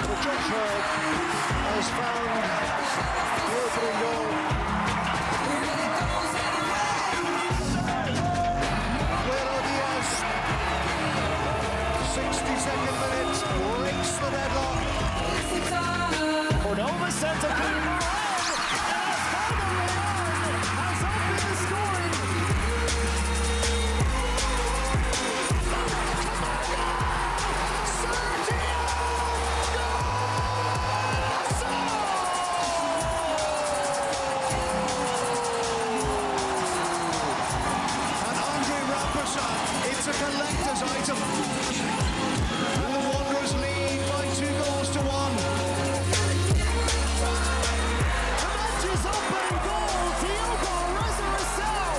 But Josh Hurd has found the opening goal. Aguero Diaz, 62nd minute, breaks the deadlock. Cordova sent a beam around, and Alphonso Davies has opened the scoring. It's a collector's item. And the Wanderers lead by 2 goals to 1. The match's opening goal, Diogo Resurrecção.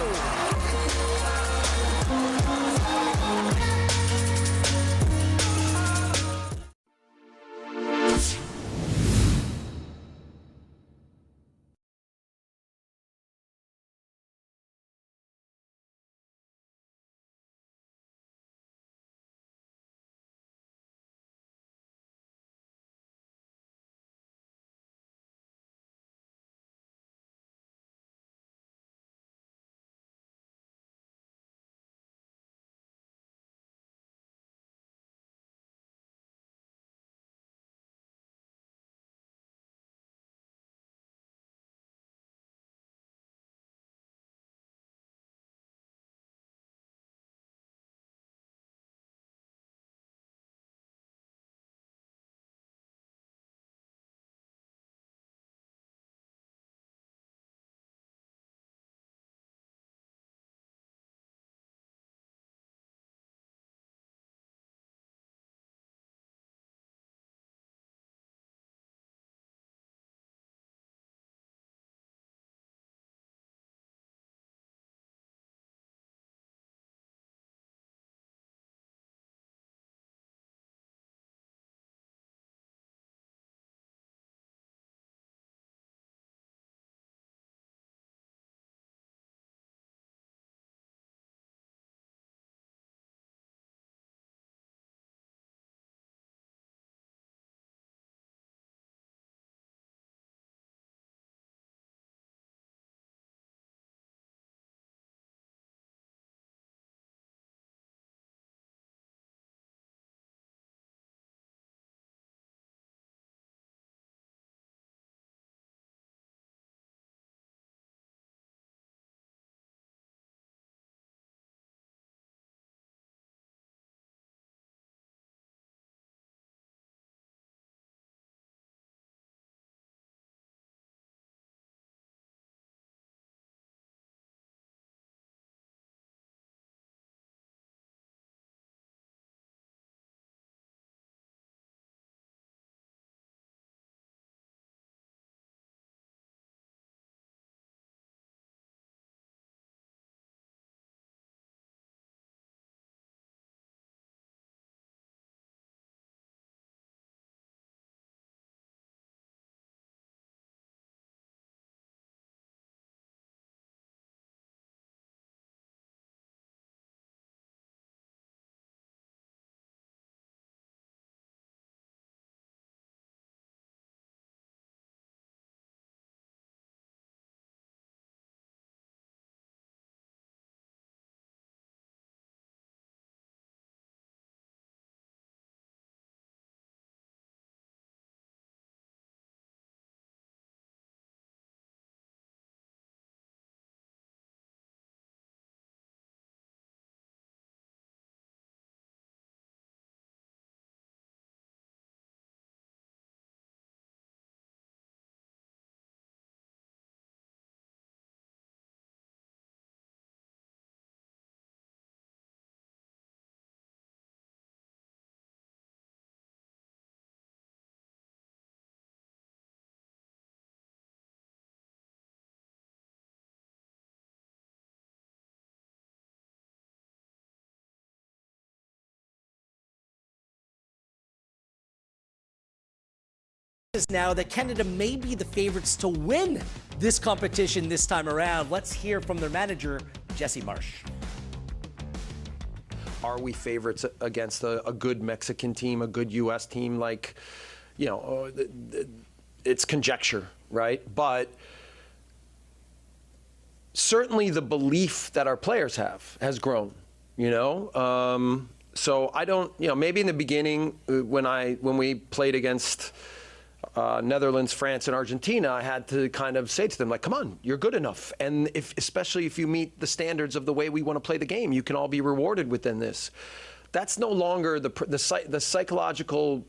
Now that Canada may be the favorites to win this competition this time around. Let's hear from their manager, Jesse Marsch. Are we favorites against a good Mexican team, a good U.S. team? Like, you know, it's conjecture, right? But certainly the belief that our players have has grown, you know? So I don't, you know, maybe in the beginning when we played against Netherlands, France, and Argentina, I had to kind of say to them, like, come on, you're good enough. And especially if you meet the standards of the way we want to play the game, you can all be rewarded within this. That's no longer the psychological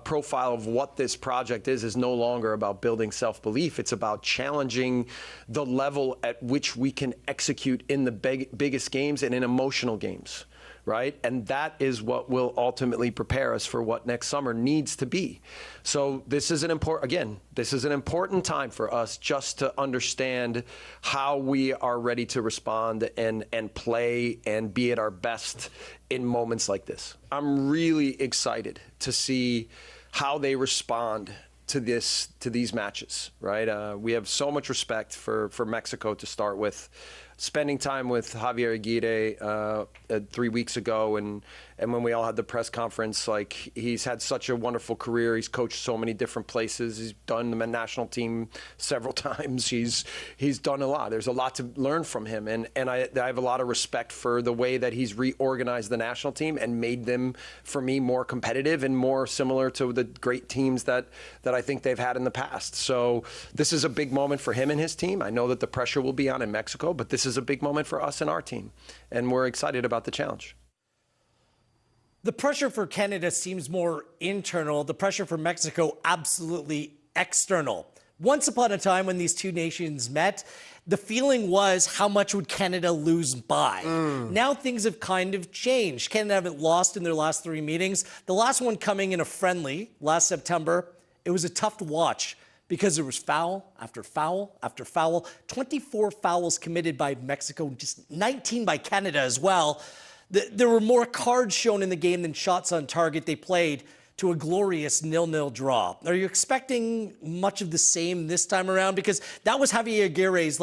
profile of what this project is no longer about building self-belief. It's about challenging the level at which we can execute in the biggest games and in emotional games. Right? And that is what will ultimately prepare us for what next summer needs to be. So this is an important time for us just to understand how we are ready to respond and play and be at our best in moments like this. I'm really excited to see how they respond to these matches, right? We have so much respect for Mexico to start with. Spending time with Javier Aguirre 3 weeks ago, and when we all had the press conference, like, he's had such a wonderful career. He's coached so many different places. He's done the national team several times. He's done a lot. There's a lot to learn from him, and I have a lot of respect for the way that he's reorganized the national team and made them, for me, more competitive and more similar to the great teams that I think they've had in the past. So this is a big moment for him and his team. I know that the pressure will be on in Mexico, but this is a big moment for us and our team, and we're excited about the challenge. The pressure for Canada seems more internal. The pressure for Mexico, absolutely external. Once upon a time when these two nations met, the feeling was, how much would Canada lose by? Now things have kind of changed. Canada haven't lost in their last 3 meetings. The last one coming in a friendly last September, it was a tough to watch because there was foul after foul after foul. 24 fouls committed by Mexico, just 19 by Canada as well. There were more cards shown in the game than shots on target. They played to a glorious 0-0 draw. Are you expecting much of the same this time around? Because that was Javier Aguirre's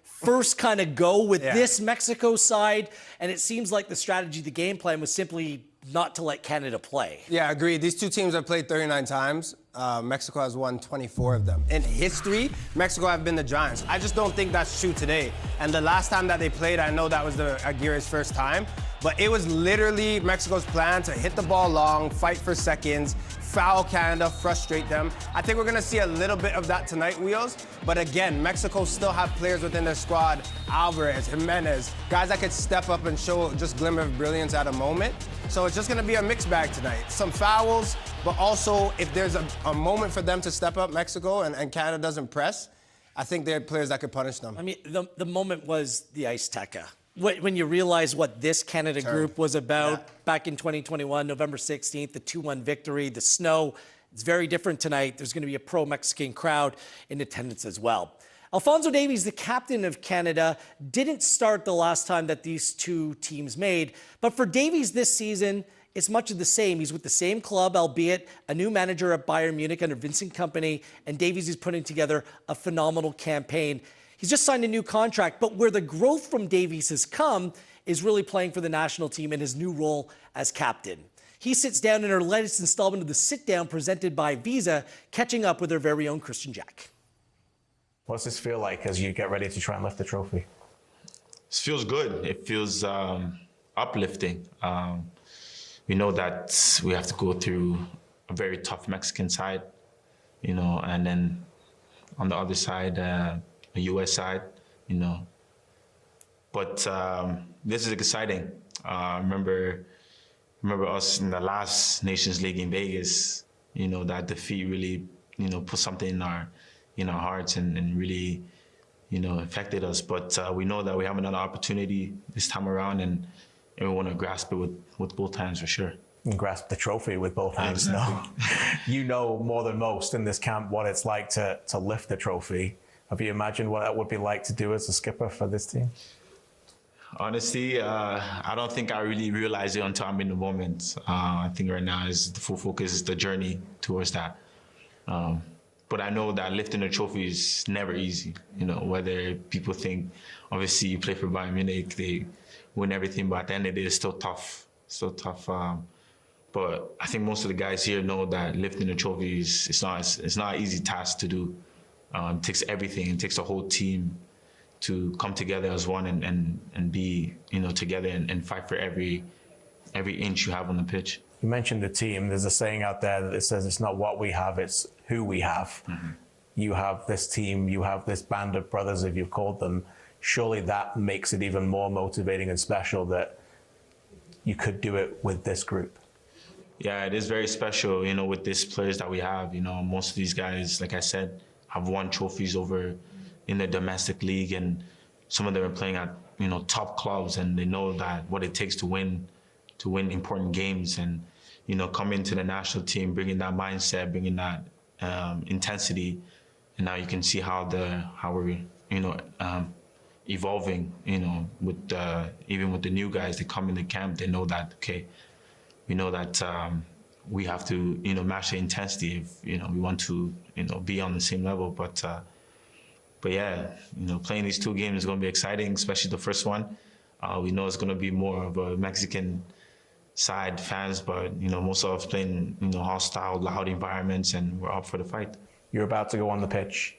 first kind of go with this Mexico side, and it seems like the strategy, the game plan was simply not to let Canada play. Yeah, agreed. These two teams have played 39 times. Mexico has won 24 of them. In history, Mexico have been the giants. I just don't think that's true today. And the last time that they played, I know that was Aguirre's first time, but it was literally Mexico's plan to hit the ball long, fight for seconds, foul Canada, frustrate them. I think we're going to see a little bit of that tonight, Wheels. But again, Mexico still have players within their squad, Alvarez, Jimenez, guys that could step up and show just glimmer of brilliance at a moment. So it's just going to be a mixed bag tonight. Some fouls, but also if there's a moment for them to step up, Mexico, and Canada doesn't press, I think they have players that could punish them. I mean, the moment was the Ice Teca. When you realize what this Canada group was about back in 2021, November 16th, the 2-1 victory, the snow, it's very different tonight. There's going to be a pro-Mexican crowd in attendance as well. Alphonso Davies, the captain of Canada, didn't start the last time that these two teams made. But for Davies this season, it's much of the same. He's with the same club, albeit a new manager at Bayern Munich under Vincent Kompany, and Davies is putting together a phenomenal campaign. He's just signed a new contract, but where the growth from Davies has come is really playing for the national team in his new role as captain. He sits down in our latest installment of the Sit Down presented by Visa, catching up with our very own Christian Jack. What's this feel like as you get ready to try and lift the trophy? It feels good. It feels uplifting. We know that we have to go through a very tough Mexican side, you know, and then on the other side, a U.S. side, you know. But this is exciting. Remember us in the last Nations League in Vegas, you know, that defeat really, you know, put something in our hearts and really, you know, affected us. But we know that we have another opportunity this time around, and we want to grasp it with both hands for sure. And grasp the trophy with both hands. Exactly. No, you know more than most in this camp what it's like to lift the trophy. Have you imagined what that would be like to do as a skipper for this team? Honestly, I don't think I really realized it until I'm in the moment. I think right now is the full focus is the journey towards that. But I know that lifting a trophy is never easy. You know, whether people think, obviously, you play for Bayern Munich, they win everything, but at the end of the day, it's still tough. Still tough But I think most of the guys here know that lifting the trophies, it's not an easy task to do. It takes everything. It takes a whole team to come together as one and be, together and fight for every inch you have on the pitch. You mentioned the team. There's a saying out there that says it's not what we have, it's who we have. Mm-hmm. You have this team, you have this band of brothers, if you've called them. Surely that makes it even more motivating and special that you could do it with this group. Yeah, it is very special, with these players that we have. Most of these guys, like I said, have won trophies over in the domestic league, and some of them are playing at, top clubs, and they know that what it takes to win important games, and, coming to the national team, bringing that mindset, bringing that intensity, and now you can see how we're, evolving, with even with the new guys that come into camp, they know that, okay, we know that we have to, match the intensity if, we want to, be on the same level. But yeah, playing these two games is going to be exciting, especially the first one. We know it's going to be more of a Mexican side fans, but, most of us playing, hostile, loud environments, and we're up for the fight. You're about to go on the pitch.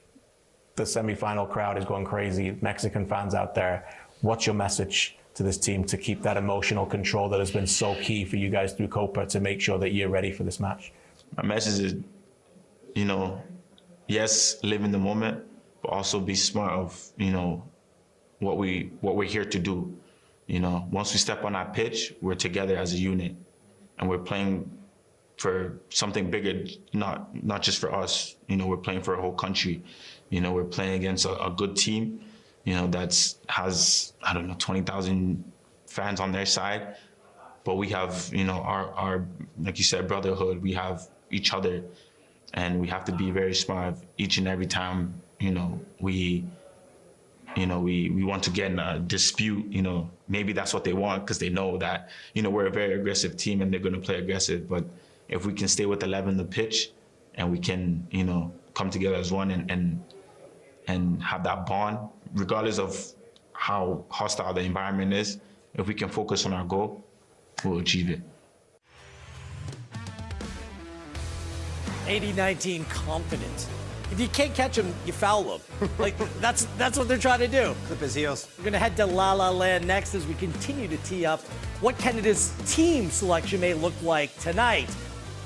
The semi-final crowd is going crazy. Mexican fans out there. What's your message to this team to keep that emotional control that has been so key for you guys through Copa to make sure that you're ready for this match? My message is, yes, live in the moment, but also be smart of, what we're here to do. Once we step on that pitch, we're together as a unit, and we're playing for something bigger, not just for us. We're playing for a whole country. We're playing against a good team, that has, 20,000 fans on their side. But we have, our, like you said, brotherhood. We have each other, and we have to be very smart each and every time, we want to get in a dispute, maybe that's what they want because they know that, we're a very aggressive team and they're going to play aggressive. But if we can stay with 11 on the pitch and we can, come together as one and have that bond, regardless of how hostile the environment is, if we can focus on our goal, we'll achieve it. 80-19 confident. If you can't catch them, you foul them. Like, that's what they're trying to do. Clip his heels. We're going to head to La La Land next as we continue to tee up what Canada's team selection may look like tonight.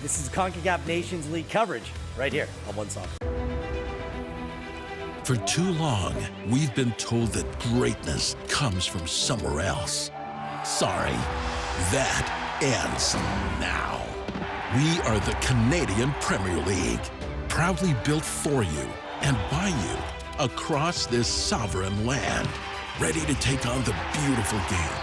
This is Concacaf Nations League coverage right here on One Soccer. For too long, we've been told that greatness comes from somewhere else. Sorry, that ends now. We are the Canadian Premier League, proudly built for you and by you across this sovereign land, ready to take on the beautiful game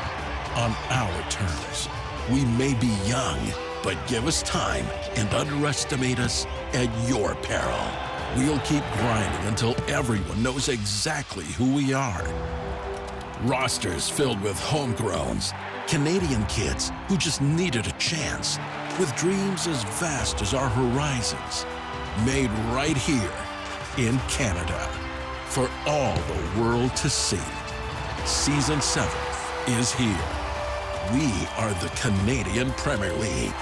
on our terms. We may be young, but give us time and underestimate us at your peril. We'll keep grinding until everyone knows exactly who we are. Rosters filled with homegrowns, Canadian kids who just needed a chance, with dreams as vast as our horizons, made right here in Canada for all the world to see. Season 7 is here. We are the Canadian Premier League.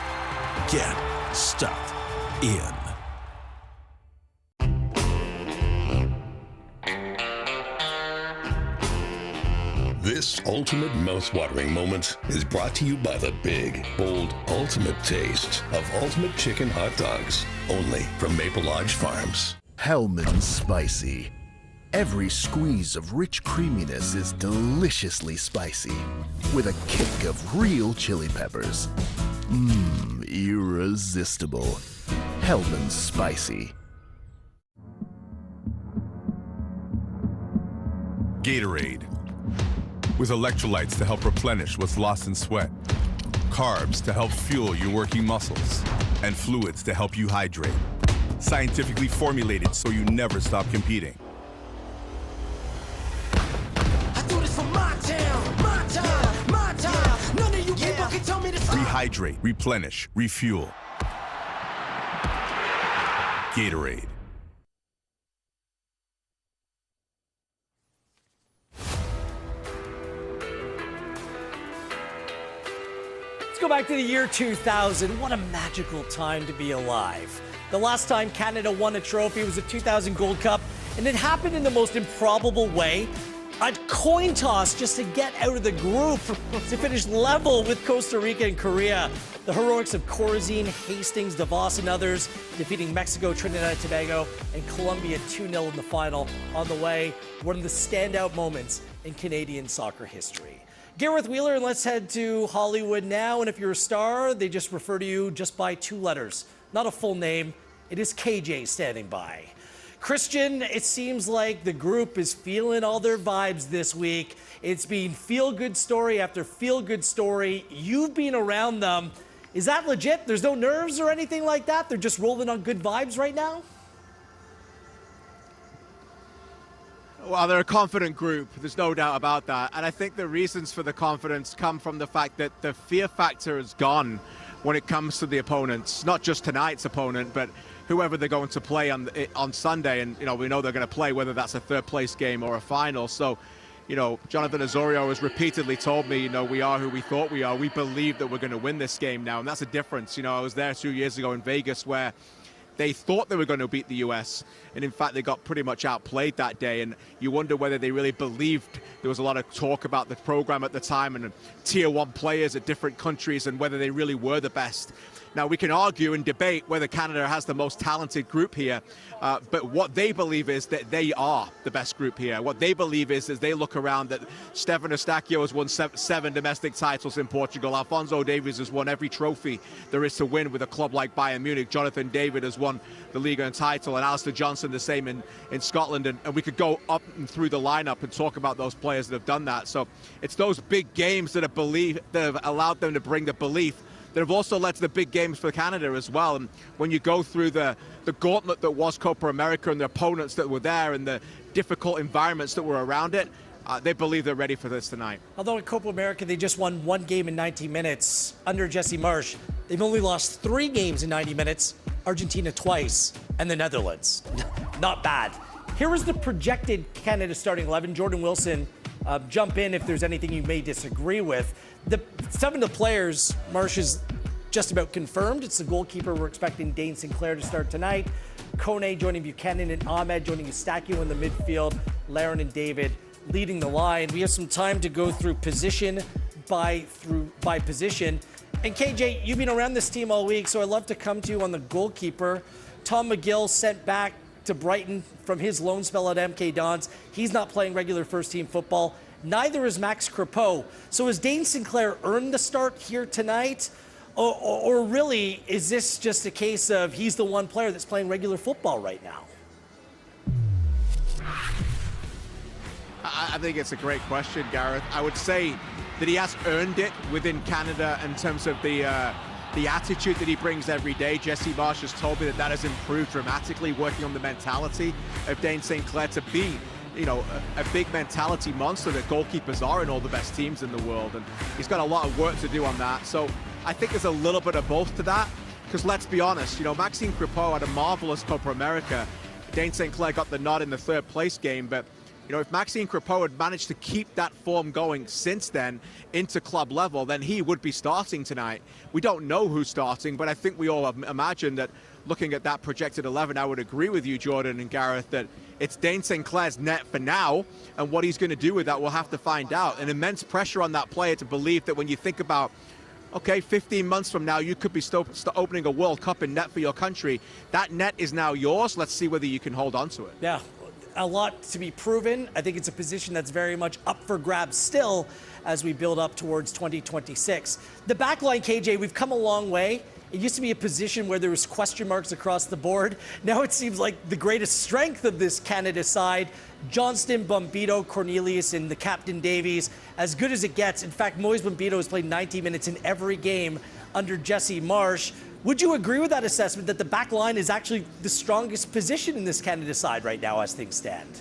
Get stuck in. This ultimate mouth-watering moment is brought to you by the big, bold, ultimate taste of Ultimate Chicken Hot Dogs, only from Maple Lodge Farms. Hellman's Spicy. Every squeeze of rich creaminess is deliciously spicy, with a kick of real chili peppers. Mmm, irresistible. Hellman's Spicy. Gatorade. With electrolytes to help replenish what's lost in sweat, carbs to help fuel your working muscles, and fluids to help you hydrate. Scientifically formulated so you never stop competing. I do this for my town, my time, my time. None of you people can tell me to stop. Rehydrate, replenish, refuel. Gatorade. go back to the year 2000. What a magical time to be alive. The last time Canada won a trophy was the 2000 Gold Cup, and it happened in the most improbable way. A coin toss just to get out of the group to finish level with Costa Rica and Korea. The heroics of Corazine, Hastings, Davos, and others defeating Mexico, Trinidad and Tobago, and Colombia 2-0 in the final. On the way, one of the standout moments in Canadian soccer history. Gareth Wheeler, and let's head to Hollywood now. And if you're a star, they just refer to you just by 2 letters, not a full name. It is KJ standing by. Christian, it seems like the group is feeling all their vibes this week. It's been feel-good story after feel-good story. You've been around them. Is that legit? There's no nerves or anything like that? They're just rolling on good vibes right now? Well, they're a confident group. There's no doubt about that. And I think the reasons for the confidence come from the fact that the fear factor is gone when it comes to the opponents. Not just tonight's opponent, but whoever they're going to play on Sunday. And, you know, we know they're going to play, whether that's a third-place game or a final. So, you know, Jonathan Osorio has repeatedly told me, you know, we are who we thought we are. We believe that we're going to win this game now. And that's a difference. You know, I was there 2 years ago in Vegas where they thought they were going to beat the U.S., and in fact, they got pretty much outplayed that day. And you wonder whether they really believed. There was a lot of talk about the program at the time and tier 1 players at different countries and whether they really were the best. Now, we can argue and debate whether Canada has the most talented group here, but what they believe is that they are the best group here. What they believe is they look around that Stefan Eustaquio has won 7 domestic titles in Portugal. Alphonso Davies has won every trophy there is to win with a club like Bayern Munich. Jonathan David has won the Liga and title, and Alistair Johnson the same in Scotland. And we could go up and through the lineup and talk about those players that have done that. So it's those big games that have allowed them to bring the belief that have also led to the big games for Canada as well. And when you go through the gauntlet that was Copa America and the opponents that were there and the difficult environments that were around it, they believe they're ready for this tonight. Although in Copa America, they just won 1 game in 90 minutes under Jesse Marsch. They've only lost 3 games in 90 minutes, Argentina twice, and the Netherlands. Not bad. Here is the projected Canada starting 11. Jordan Wilson, jump in if there's anything you may disagree with. Some of the players, Marsch is just about confirmed. It's the goalkeeper. We're expecting Dane Sinclair to start tonight. Kone joining Buchanan, and Ahmed joining Eustaquio in the midfield. Laren and David leading the line. We have some time to go through position by position. And KJ, you've been around this team all week, so I'd love to come to you on the goalkeeper. Tom McGill sent back to Brighton from his loan spell at MK Dons. He's not playing regular first-team football. Neither is Max Crepeau. So has Dane Sinclair earned the start here tonight? Or really, is this just a case of he's the one player that's playing regular football right now? I think it's a great question, Gareth. I would say that he has earned it within Canada in terms of the attitude that he brings every day. Jesse Marsch has told me that has improved dramatically, working on the mentality of Dane Sinclair to be, you know, a big mentality monster that goalkeepers are in all the best teams in the world. And he's got a lot of work to do on that. So I think there's a little bit of both to that. Because let's be honest, you know, Maxime Crepeau had a marvelous Copa America. Dane Sinclair got the nod in the 3rd place game, but you know, if Maxime Crepeau had managed to keep that form going since then into club level, then he would be starting tonight. We don't know who's starting, but I think we all imagine that looking at that projected 11, I would agree with you, Jordan and Gareth, that it's Dane Sinclair's net for now, and what he's going to do with that, we'll have to find out. An immense pressure on that player to believe that when you think about, okay, 15 months from now, you could be opening a World Cup in net for your country. That net is now yours. Let's see whether you can hold on to it. Yeah. A lot to be proven. I think it's a position that's very much up for grabs still as we build up towards 2026. The backline, KJ, we've come a long way. It used to be a position where there was question marks across the board. Now it seems like the greatest strength of this Canada side, Johnston, Bombito, Cornelius, and the captain Davies, as good as it gets. In fact, Moise Bombito has played 90 minutes in every game under Jesse Marsch. Would you agree with that assessment that the back line is actually the strongest position in this Canada side right now as things stand?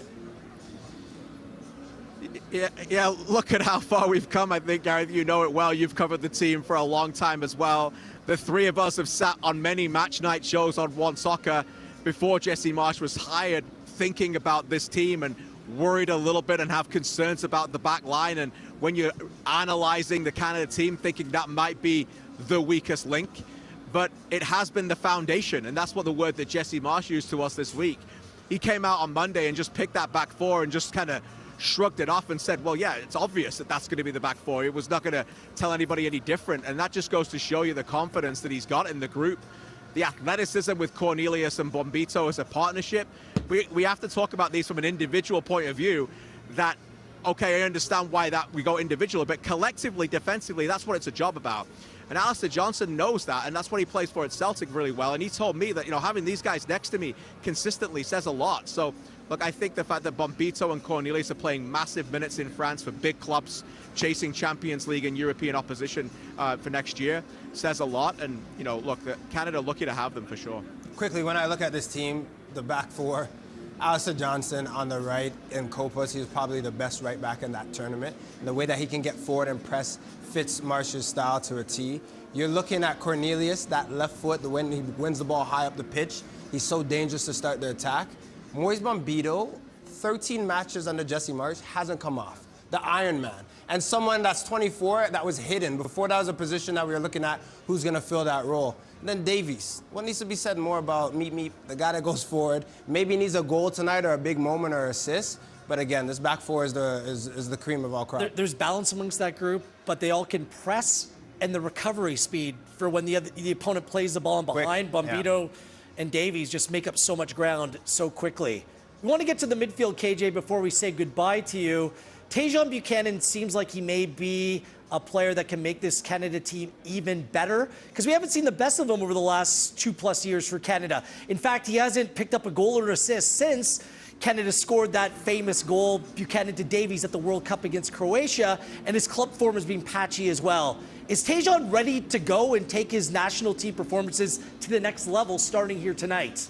Yeah, look at how far we've come. I think, Gareth, you know it well. You've covered the team for a long time as well. The 3 of us have sat on many match night shows on One Soccer before Jesse Marsch was hired, thinking about this team and worried a little bit and have concerns about the back line. And when you're analyzing the Canada team, thinking that might be the weakest link, but it has been the foundation, and that's what the word that Jesse Marsch used to us this week. He came out on Monday and just picked that back four and just kind of shrugged it off and said, well, yeah, it's obvious that that's going to be the back four. It was not going to tell anybody any different, and that just goes to show you the confidence that he's got in the group. The athleticism with Cornelius and Bombito as a partnership. We have to talk about these from an individual point of view, that, okay, I understand why that we go individually, but collectively, defensively, that's what it's a job about. And Alistair Johnson knows that, and that's what he plays for at Celtic really well. And he told me that, you know, having these guys next to me consistently says a lot. So, look, I think the fact that Bombito and Cornelius are playing massive minutes in France for big clubs, chasing Champions League and European opposition for next year, says a lot. And, you know, look, Canada lucky to have them for sure. Quickly, when I look at this team, the back four, Alistair Johnson on the right in Copas, he's probably the best right back in that tournament. And the way that he can get forward and press fits Marsch's style to a T. You're looking at Cornelius, that left foot, the way he wins the ball high up the pitch. He's so dangerous to start the attack. Moise Bombito, 13 matches under Jesse Marsch, hasn't come off. The Iron Man. And someone that's 24 that was hidden. Before that was a position that we were looking at who's going to fill that role. And then Davies. What needs to be said more about Meep, the guy that goes forward? Maybe needs a goal tonight or a big moment or assist. But again, this back four is the cream of all crop. There's balance amongst that group, but they all can press, and the recovery speed for when the opponent plays the ball in behind. Bombito and Davies just make up so much ground so quickly. We want to get to the midfield, KJ, before we say goodbye to you. Tajon Buchanan seems like he may be a player that can make this Canada team even better, because we haven't seen the best of him over the last 2+ years for Canada. In fact, he hasn't picked up a goal or assist since Canada scored that famous goal, Buchanan to Davies, at the World Cup against Croatia, and his club form has been patchy as well. Is Tajon ready to go and take his national team performances to the next level starting here tonight?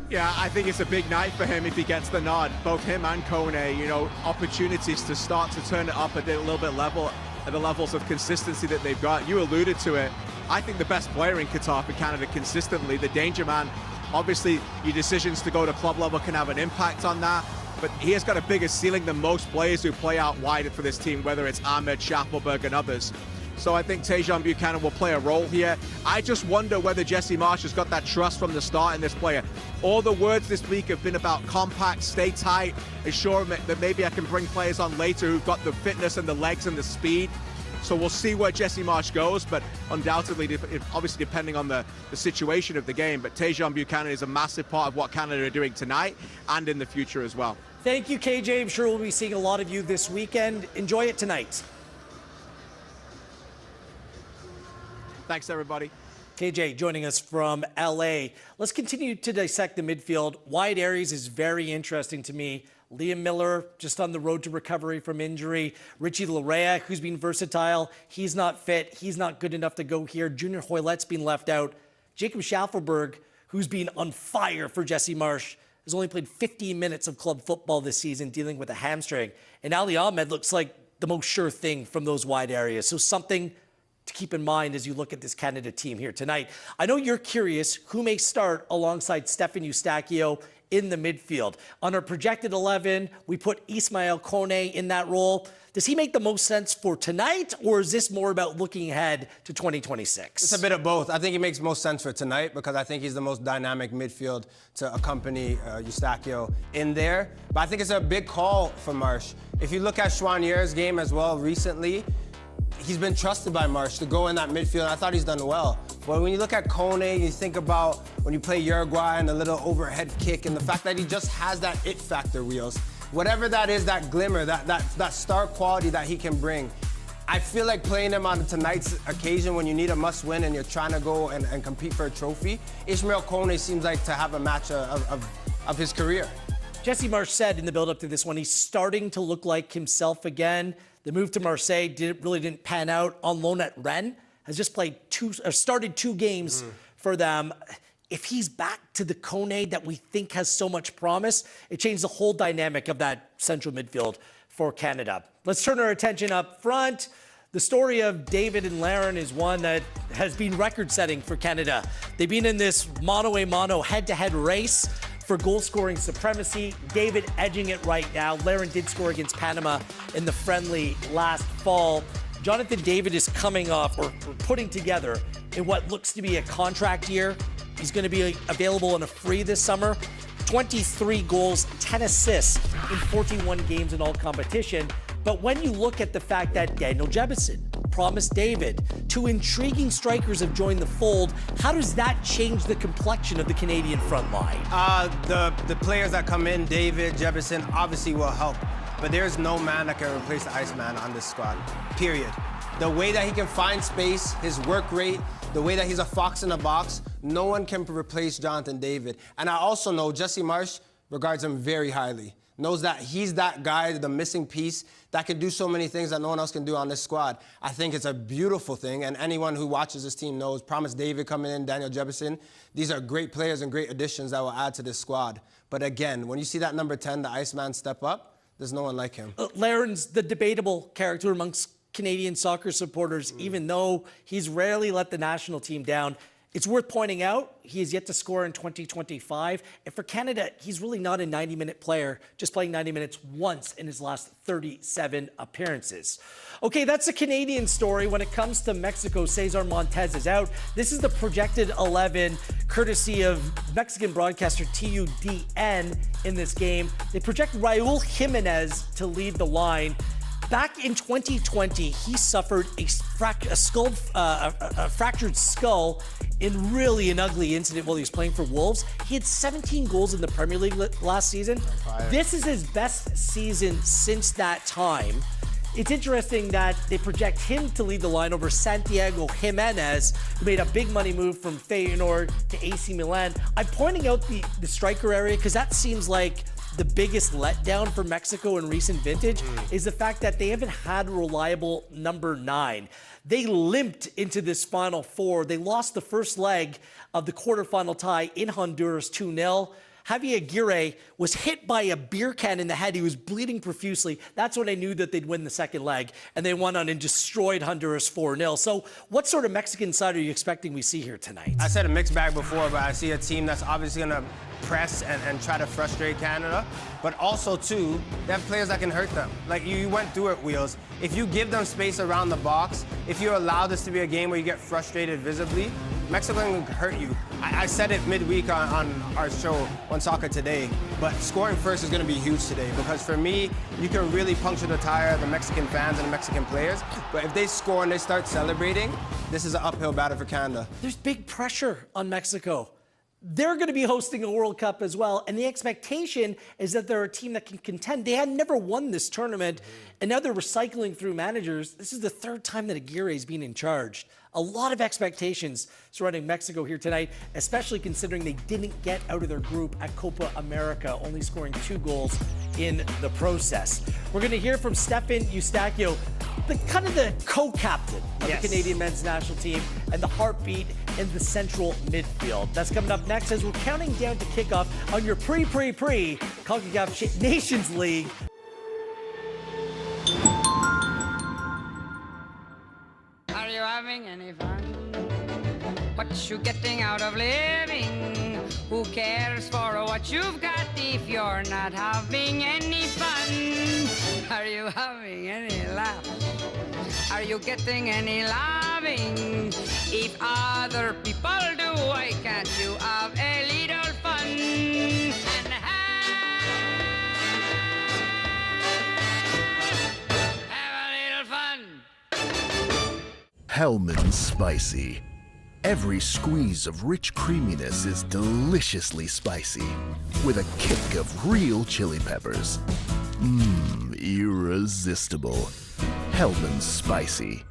Yeah, I think it's a big night for him if he gets the nod. Both him and Kone, you know, opportunities to start to turn it up a little bit level at the levels of consistency that they've got. You alluded to it. I think the best player in Qatar for Canada consistently, the danger man. Obviously, your decisions to go to club level can have an impact on that, but he has got a bigger ceiling than most players who play out wide for this team, whether it's Ahmed, Schaffelberg, and others. So I think Tajon Buchanan will play a role here. I just wonder whether Jesse Marsch has got that trust from the start in this player. All the words this week have been about compact, stay tight, assure that maybe I can bring players on later who've got the fitness and the legs and the speed. So we'll see where Jesse Marsch goes, but undoubtedly, obviously depending on the situation of the game, but Tajon Buchanan is a massive part of what Canada are doing tonight and in the future as well. Thank you, KJ. I'm sure we'll be seeing a lot of you this weekend. Enjoy it tonight. Thanks, everybody. KJ joining us from LA. Let's continue to dissect the midfield. Wide areas is very interesting to me. Liam Miller, just on the road to recovery from injury. Richie Larea, who's been versatile. He's not fit. He's not good enough to go here. Junior Hoylett's been left out. Jacob Schaffelberg, who's been on fire for Jesse Marsch, has only played 15 minutes of club football this season, dealing with a hamstring. And Ali Ahmed looks like the most sure thing from those wide areas. So something to keep in mind as you look at this Canada team here tonight. I know you're curious who may start alongside Stefan Eustaquio in the midfield. On our projected 11, we put Ismail Kone in that role. Does he make the most sense for tonight, or is this more about looking ahead to 2026? It's a bit of both. I think it makes most sense for tonight because I think he's the most dynamic midfield to accompany Eustaquio in there. But I think it's a big call for Marsch. If you look at Chouinier's game as well recently, he's been trusted by Marsch to go in that midfield, and I thought he's done well. But when you look at Kone, you think about when you play Uruguay and the little overhead kick and the fact that he just has that it factor, Wheels. Whatever that is, that glimmer, that star quality that he can bring. I feel like playing him on tonight's occasion when you need a must-win and you're trying to go and compete for a trophy, Ismail Kone seems like to have a match of his career. Jesse Marsch said in the build-up to this one, he's starting to look like himself again. The move to Marseille really didn't pan out. On loan at Rennes, has just started 2 games for them. If he's back to the Kone that we think has so much promise, it changed the whole dynamic of that central midfield for Canada. Let's turn our attention up front. The story of David and Larin is one that has been record-setting for Canada. They've been in this mano-a-mano, head-to-head race for goal-scoring supremacy. David edging it right now. Larin did score against Panama in the friendly last fall. Jonathan David is coming off or putting together in what looks to be a contract year. He's going to be available on a free this summer. 23 goals, 10 assists in 41 games in all competition. But when you look at the fact that Daniel Jebison, Promise David, two intriguing strikers have joined the fold, how does that change the complexion of the Canadian front line? The players that come in, David, Jebison, obviously will help. But there's no man that can replace the Iceman on this squad, period. The way that he can find space, his work rate, the way that he's a fox in the box, no one can replace Jonathan David. And I also know Jesse Marsch regards him very highly. Knows that he's that guy, the missing piece, that can do so many things that no one else can do on this squad. I think it's a beautiful thing, and anyone who watches this team knows Promise David coming in, Daniel Jebison, these are great players and great additions that will add to this squad. But again, when you see that number 10, the Iceman, step up, there's no one like him. Laren's the debatable character amongst Canadian soccer supporters, even though he's rarely let the national team down. It's worth pointing out, he has yet to score in 2025. And for Canada, he's really not a 90-minute player, just playing 90 minutes once in his last 37 appearances. Okay, that's a Canadian story. When it comes to Mexico, Cesar Montes is out. This is the projected 11, courtesy of Mexican broadcaster TUDN in this game. They project Raul Jimenez to lead the line. Back in 2020, he suffered a fractured skull in really an ugly incident while he was playing for Wolves. He had 17 goals in the Premier League last season. This is his best season since that time. It's interesting that they project him to lead the line over Santiago Jimenez, who made a big money move from Feyenoord to AC Milan. I'm pointing out the striker area because that seems like the biggest letdown for Mexico in recent vintage is the fact that they haven't had a reliable number 9. They limped into this Final Four. They lost the first leg of the quarterfinal tie in Honduras 2-0. Javier Aguirre was hit by a beer can in the head. He was bleeding profusely. That's when I knew that they'd win the second leg, and they went on and destroyed Honduras 4-0. So what sort of Mexican side are you expecting we see here tonight? I said a mixed bag before, but I see a team that's obviously going to press and try to frustrate Canada. But also, too, they have players that can hurt them. Like you went through it, Wheels. If you give them space around the box, if you allow this to be a game where you get frustrated visibly, Mexico can hurt you. I said it midweek on our show, One Soccer Today, but scoring first is going to be huge today because for me, you can really puncture the tire of the Mexican fans and the Mexican players. But if they score and they start celebrating, this is an uphill battle for Canada. There's big pressure on Mexico. They're going to be hosting a World Cup as well, and the expectation is that they're a team that can contend. They had never won this tournament, and now they're recycling through managers. This is the third time that Aguirre's been in charge. A lot of expectations surrounding Mexico here tonight, especially considering they didn't get out of their group at Copa America, only scoring 2 goals in the process. We're going to hear from Stefan Eustaquio, the co-captain of the Canadian men's national team and the heartbeat in the central midfield. That's coming up next as we're counting down to kickoff on your Concacaf Nations League. Are you having any fun? What you getting out of living? Who cares for what you've got if you're not having any fun? Are you having any laughs? Are you getting any loving? If other people do, why can't you have a little fun? And have a little fun. Hellman's Spicy. Every squeeze of rich creaminess is deliciously spicy, with a kick of real chili peppers. Mmm, irresistible. Hellman's Spicy.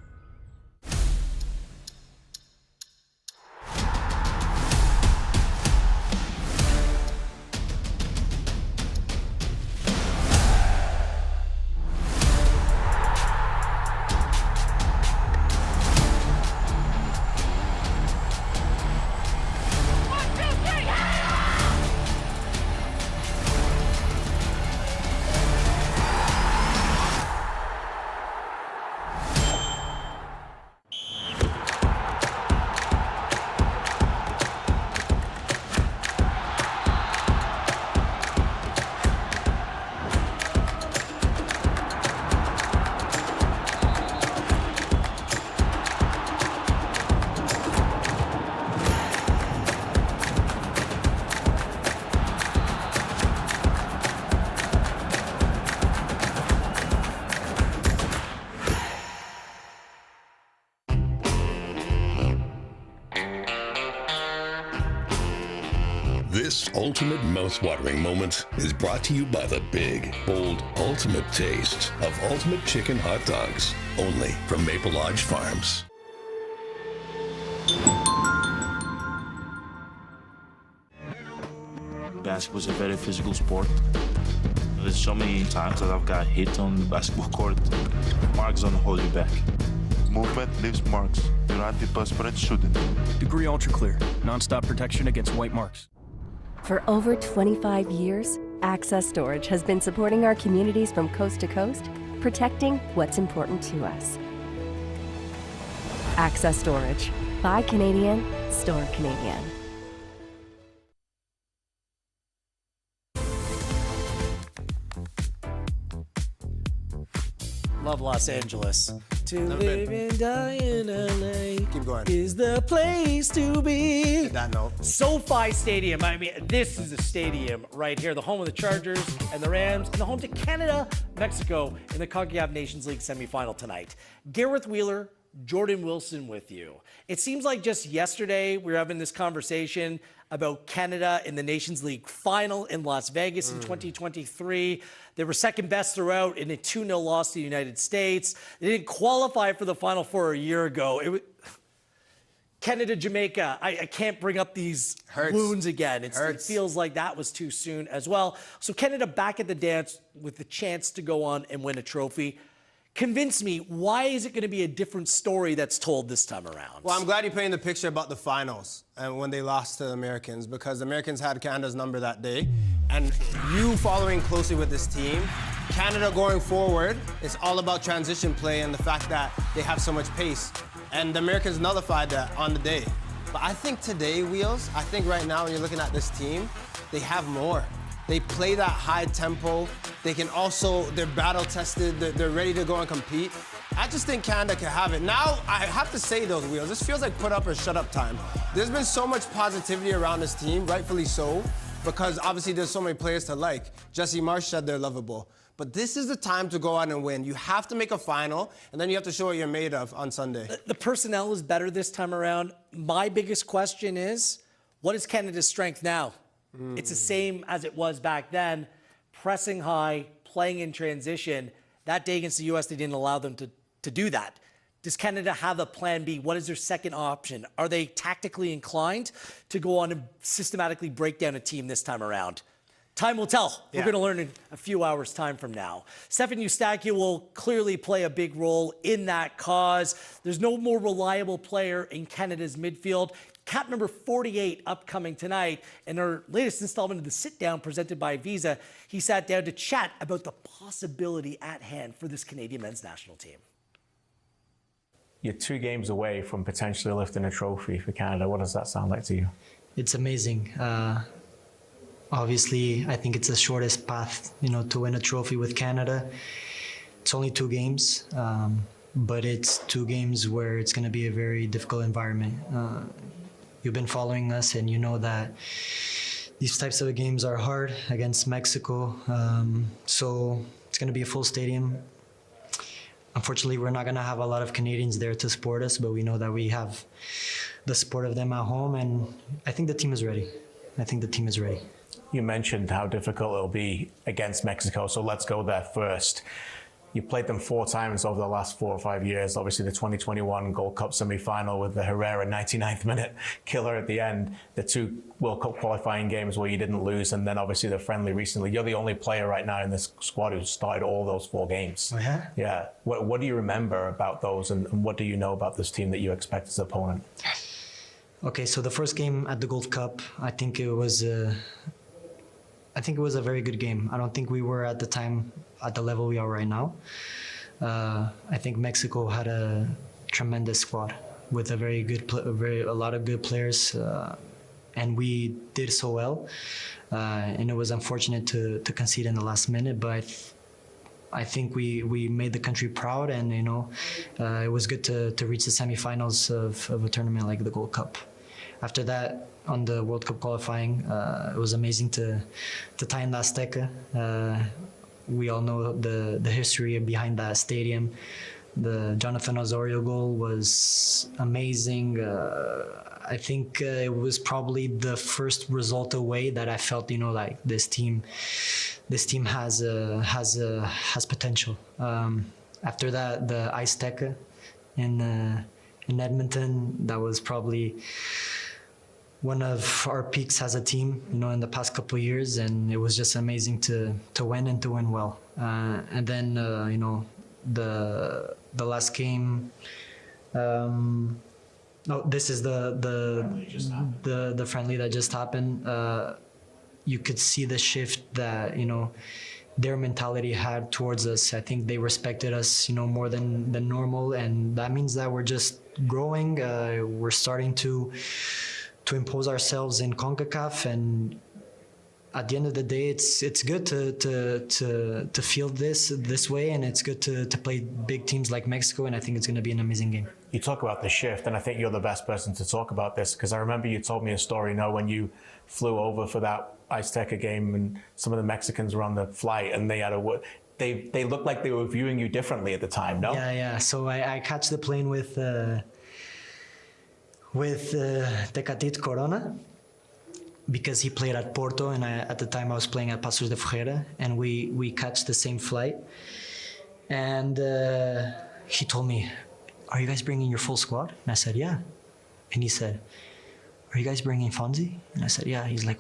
This ultimate mouth-watering moment is brought to you by the big, bold, ultimate taste of Ultimate Chicken Hot Dogs, only from Maple Lodge Farms. Basketball is a very physical sport. There's so many times that I've got hit on the basketball court. Marks don't hold you back. Movement leaves marks. Your antiperspirant shouldn't. Degree Ultra Clear. Non-stop protection against white marks. For over 25 years, Access Storage has been supporting our communities from coast to coast, protecting what's important to us. Access Storage. Buy Canadian, store Canadian. Love Los Angeles. To live and die in LA. Keep going. Is the place to be. That note. SoFi Stadium. I mean, this is a stadium right here. The home of the Chargers and the Rams, and the home to Canada, Mexico in the Concacaf Nations League semifinal tonight. Gareth Wheeler, Jordan Wilson with you. It seems like just yesterday we were having this conversation about Canada in the Nations League final in Las Vegas in 2023. They were second best throughout in a 2-0 loss to the United States. They didn't qualify for the Final Four a year ago. It was Canada, Jamaica. I can't bring up these wounds again. It feels like that was too soon as well. So Canada back at the dance with the chance to go on and win a trophy. Convince me, why is it going to be a different story that's told this time around? Well, I'm glad you're painting the picture about the finals and when they lost to the Americans, because the Americans had Canada's number that day. And you following closely with this team, Canada going forward, it's all about transition play and the fact that they have so much pace. And the Americans nullified that on the day. But I think today, Wheels, I think right now when you're looking at this team, they have more. They play that high tempo. They can also, they're battle tested. They're ready to go and compete. I just think Canada can have it. Now, I have to say those, Wheels, this feels like put up or shut up time. There's been so much positivity around this team, rightfully so, because obviously there's so many players to like. Jesse Marsch said they're lovable. But this is the time to go out and win. You have to make a final, and then you have to show what you're made of on Sunday. The personnel is better this time around. My biggest question is, what is Canada's strength now? It's the same as it was back then, pressing high, playing in transition. That day against the U.S., they didn't allow them to do that. Does Canada have a plan B? What is their second option? Are they tactically inclined to go on and systematically break down a team this time around? Time will tell. We're going to learn in a few hours' time from now. Stefan Eustaquio will clearly play a big role in that cause. There's no more reliable player in Canada's midfield. Cap number 48 upcoming tonight. In our latest installment of the Sit Down presented by Visa, he sat down to chat about the possibility at hand for this Canadian men's national team. You're 2 games away from potentially lifting a trophy for Canada. What does that sound like to you? It's amazing. Obviously, I think it's the shortest path, to win a trophy with Canada. It's only 2 games, but it's 2 games where it's going to be a very difficult environment. You've been following us, and you know that these types of games are hard against Mexico. So it's going to be a full stadium. Unfortunately, we're not going to have a lot of Canadians there to support us, but we know that we have the support of them at home, and I think the team is ready. You mentioned how difficult it'll be against Mexico, so let's go there first. You played them 4 times over the last 4 or 5 years. Obviously, the 2021 Gold Cup semi-final with the Herrera 99th minute killer at the end. The 2 World Cup qualifying games where you didn't lose, and then obviously the friendly recently. You're the only player right now in this squad who's started all those 4 games. Oh, yeah? Yeah. What do you remember about those, and what do you know about this team that you expect as an opponent? Okay, so the first game at the Gold Cup, I think it was a very good game. I don't think we were at the time at the level we are right now. I think Mexico had a tremendous squad with a lot of good players, and we did so well. And it was unfortunate to concede in the last minute, but I think we made the country proud, and it was good to reach the semifinals of a tournament like the Gold Cup. After that, on the World Cup qualifying, it was amazing to tie in the Azteca. We all know the history behind that stadium. The Jonathan Osorio goal was amazing. I think it was probably the first result away that I felt, like this team has potential. After that, the Eustaquio in Edmonton, that was probably one of our peaks as a team, in the past couple of years, and it was just amazing to win and to win well. And then, the last game. This is the friendly that just happened. You could see the shift that their mentality had towards us. I think they respected us, more than normal, and that means that we're just growing. We're starting to impose ourselves in Concacaf, and at the end of the day, it's good to feel this way, and it's good to play big teams like Mexico, and I think it's going to be an amazing game. You talk about the shift, and I think you're the best person to talk about this, because I remember you told me a story, when you flew over for that Eustaquio game, and some of the Mexicans were on the flight, and they looked like they were viewing you differently at the time, no? Yeah. So I catch the plane with Tecatito Corona, because he played at Porto, and at the time I was playing at Paços de Ferreira, and we catch the same flight. And he told me, "Are you guys bringing your full squad?" And I said, "Yeah." And he said, "Are you guys bringing Fonzie?" And I said, "Yeah." He's like,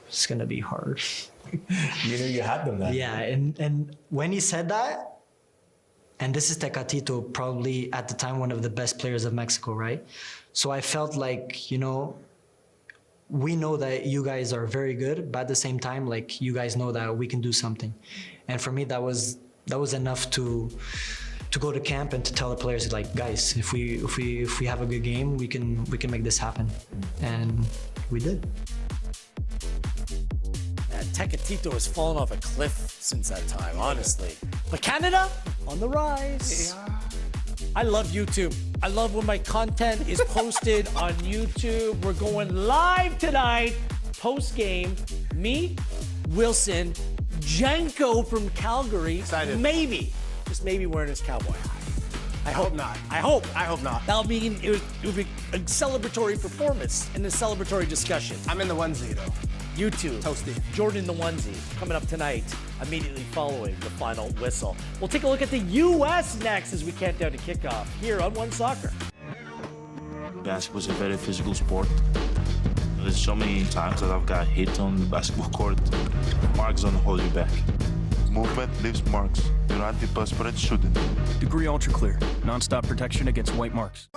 "It's gonna be hard." You knew you had them then. Yeah, and when he said that, and this is Tecatito, probably at the time one of the best players of Mexico, right? So I felt like, we know that you guys are very good, but at the same time, like, you guys know that we can do something. And for me, that was enough to go to camp and to tell the players, like, guys, if we have a good game, we can make this happen. And we did. Tecatito has fallen off a cliff since that time, honestly. But Canada, on the rise. Yeah. I love YouTube. I love when my content is posted on YouTube. We're going live tonight, post-game. Me, Wilson, Jenko from Calgary. Excited. Maybe, just maybe wearing his cowboy hat. I hope not. I hope. I hope not. That'll mean it would be a celebratory performance and a celebratory discussion. I'm in the onesie, though. YouTube. Toasty. Jordan the onesie coming up tonight, immediately following the final whistle. We'll take a look at the U.S. next as we count down to kickoff here on One Soccer. Basketball is a very physical sport. There's so many times that I've got hit on the basketball court. Marks don't hold you back. Movement leaves marks. Your antiperspirant shouldn't. Degree Ultra Clear. Non-stop protection against white marks.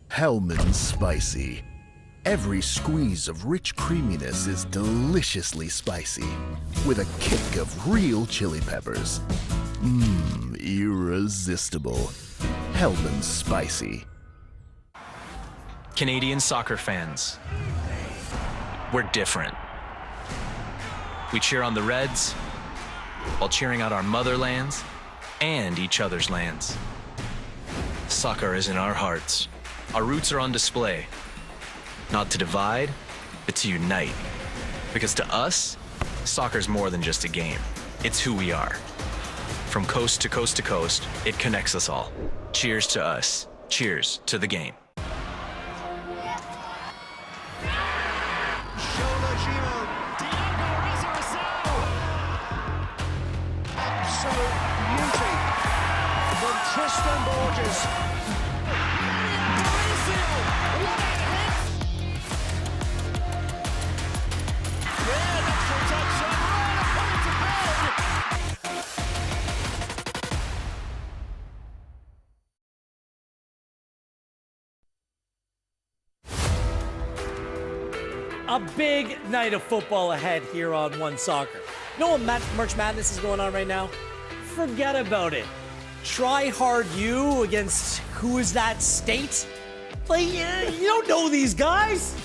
Hellman's Spicy. Every squeeze of rich creaminess is deliciously spicy, with a kick of real chili peppers. Irresistible. Hellman's Spicy. Canadian soccer fans, we're different. We cheer on the Reds while cheering out our motherlands and each other's lands. Soccer is in our hearts. Our roots are on display. Not to divide, but to unite. Because to us, soccer's more than just a game. It's who we are. From coast to coast to coast, it connects us all. Cheers to us. Cheers to the game. Absolute beauty from Tristan Borges. A big night of football ahead here on One Soccer. You know what March Madness is going on right now? Forget about it. try hard you against who is that state? Like, you don't know these guys.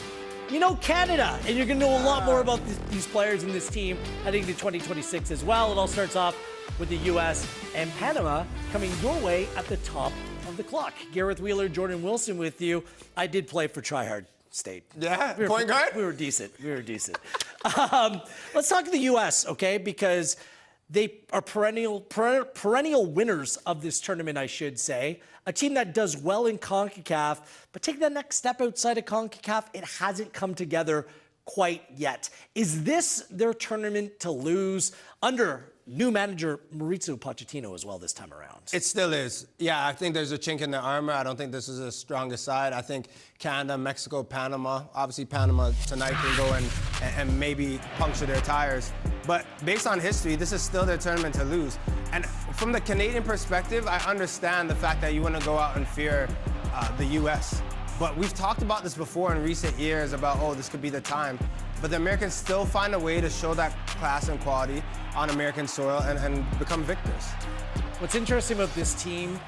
You know Canada, and you're going to know a lot more about these players in this team heading to 2026 as well. It all starts off with the U.S. and Panama coming your way at the top of the clock. Gareth Wheeler, Jordan Wilson with you. I did play for Tryhard State. Yeah, point guard? We were decent. Let's talk to the U.S., okay? Because they are perennial winners of this tournament, I should say. A team that does well in CONCACAF, but take that next step outside of CONCACAF, it hasn't come together quite yet. Is this their tournament to lose under new manager Mauricio Pochettino as well this time around? It still is. Yeah, I think there's a chink in the armor. I don't think this is the strongest side. I think Canada, Mexico, Panama. Obviously, Panama tonight can go and maybe puncture their tires. But based on history, this is still their tournament to lose. And from the Canadian perspective, I understand the fact that you want to go out and fear the U.S. But we've talked about this before in recent years about, oh, this could be the time. But the Americans still find a way to show that class and quality on American soil and become victors. What's interesting about this team,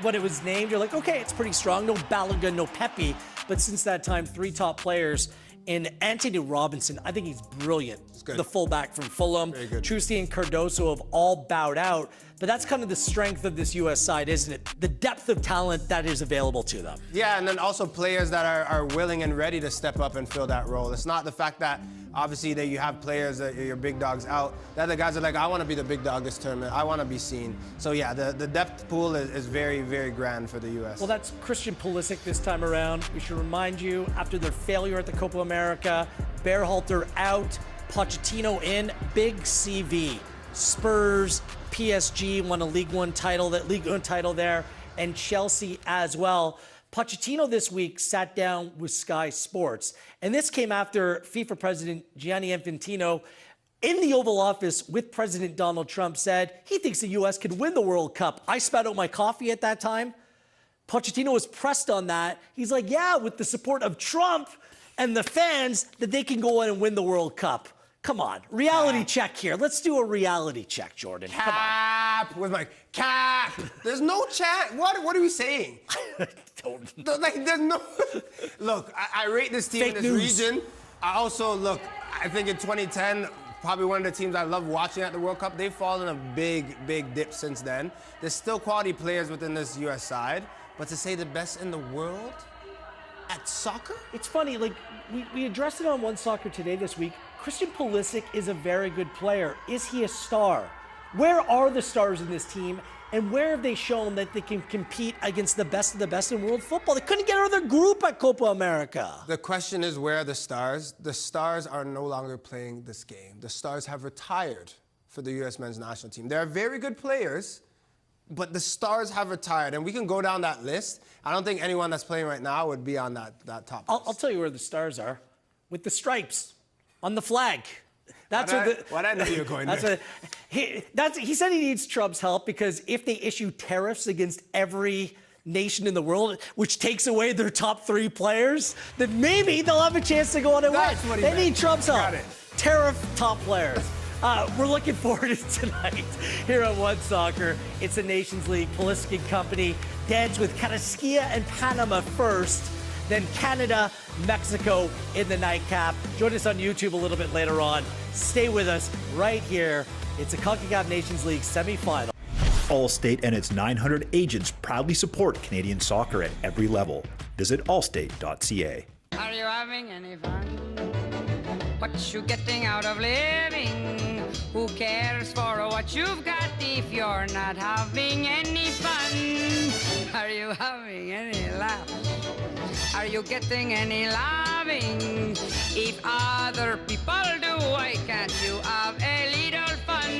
when it was named, you're like, okay, it's pretty strong. No Balaga, no Pepe. But since that time, 3 top players. In Anthony Robinson, I think he's brilliant. The fullback from Fulham. Trusti and Cardoso have all bowed out. But that's kind of the strength of this U.S. side, isn't it? The depth of talent that is available to them. Yeah, and then also players that are willing and ready to step up and fill that role. It's not the fact that, obviously, that you have players that your big dogs out. The other guys are like, I want to be the big dog this tournament. I want to be seen. So, yeah, the depth pool is very, very grand for the U.S. Well, that's Christian Pulisic this time around. We should remind you, after their failure at the Copa America, Berhalter out, Pochettino in, big CV. Spurs, PSG won a League One title there, and Chelsea as well. Pochettino this week sat down with Sky Sports, and this came after FIFA President Gianni Infantino in the Oval Office with President Donald Trump said he thinks the U.S. could win the World Cup. I spat out my coffee at that time. Pochettino was pressed on that. He's like, yeah, with the support of Trump and the fans, that they can go in and win the World Cup. Come on, reality check here. Let's do a reality check, Jordan. Come on. Cap with my cap. There's no chat. What are we saying? There's no. Look, I rate this team in this region. I also look. I think in 2010, probably one of the teams I love watching at the World Cup. They've fallen a big dip since then. There's still quality players within this U.S. side, but to say the best in the world at soccer? It's funny, like, we addressed it on One Soccer Today this week. Christian Pulisic is a very good player. Is he a star? Where are the stars in this team, and where have they shown that they can compete against the best of the best in world football? They couldn't get out of their group at Copa America. The question is, where are the stars? The stars are no longer playing this game. The stars have retired for the U.S. men's national team. There are very good players, but the stars have retired, and we can go down that list. I don't think anyone that's playing right now would be on that top list. I'll tell you where the stars are. With the stripes on the flag. That's what I knew you were going there. He said he needs Trump's help because if they issue tariffs against every nation in the world, which takes away their top 3 players, then maybe they'll have a chance to go on and win. They need Trump's help. Tariff top players. We're looking forward to tonight here on One Soccer. It's the Nations League. Pulisic and company dance with Carrasquilla and Panama first, then Canada, Mexico in the nightcap. Join us on YouTube a little bit later on. Stay with us right here. It's a Concacaf Nations League semifinal. Allstate and its 900 agents proudly support Canadian soccer at every level. Visit allstate.ca. Are you having any fun? What you getting out of living? Who cares for what you've got if you're not having any fun? Are you having any laugh? Are you getting any loving? If other people do, why can't you have a little fun?